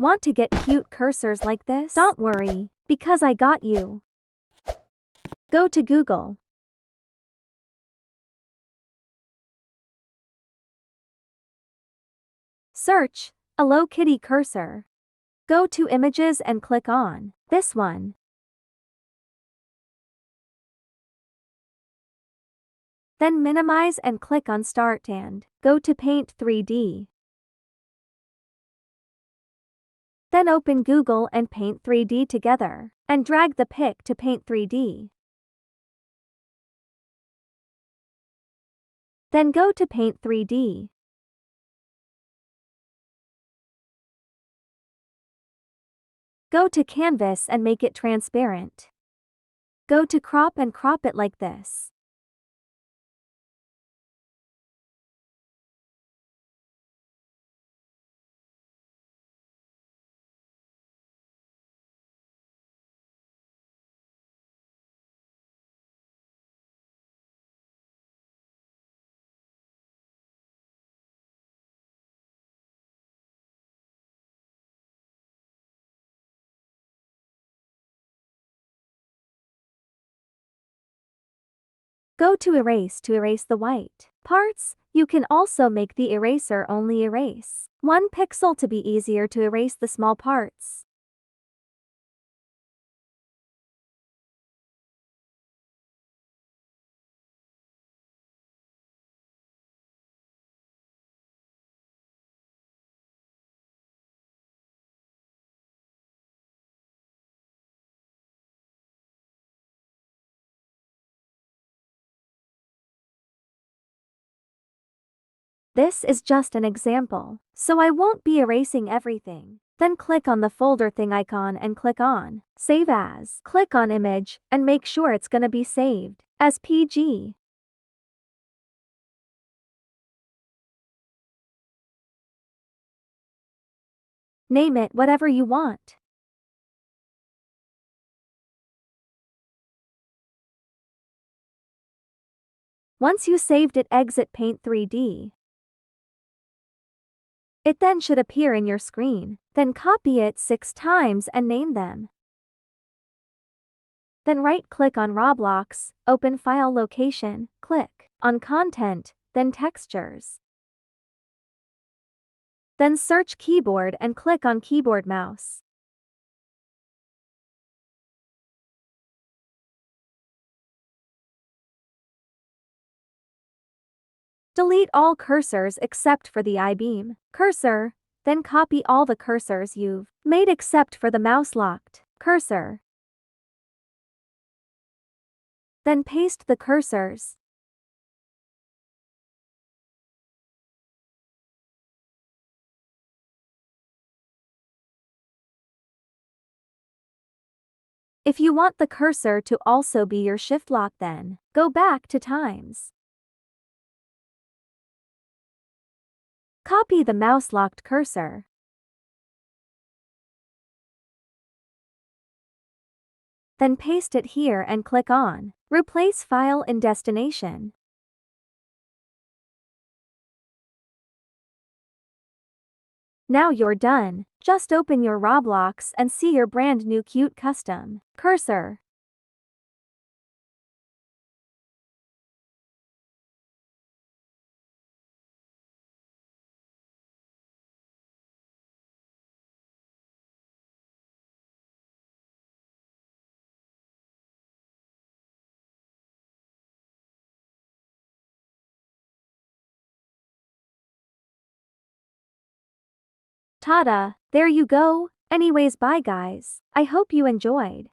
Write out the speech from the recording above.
Want to get cute cursors like this? Don't worry, because I got you. Go to Google. Search Hello Kitty cursor. Go to Images and click on this one. Then minimize and click on Start and go to Paint 3D. Then open Google and Paint 3D together, and drag the pic to Paint 3D. Then go to Paint 3D. Go to Canvas and make it transparent. Go to Crop and crop it like this. Go to Erase to erase the white parts. You can also make the eraser only erase 1 pixel to be easier to erase the small parts. This is just an example, so I won't be erasing everything. Then click on the folder thing icon and click on Save As. Click on Image and make sure it's gonna be saved as PG. Name it whatever you want. Once you saved it, exit Paint 3D. It then should appear in your screen. Then copy it 6 times and name them. Then right-click on Roblox, open File Location, click on Content, then Textures. Then search Keyboard and click on Keyboard Mouse. Delete all cursors except for the I-beam cursor, then copy all the cursors you've made except for the mouse-locked cursor. Then paste the cursors. If you want the cursor to also be your shift lock, then go back to Times. Copy the mouse-locked cursor. Then paste it here and click on Replace File in Destination. Now you're done. Just open your Roblox and see your brand new cute custom cursor. Ta-da! There you go. Anyways, bye guys. I hope you enjoyed.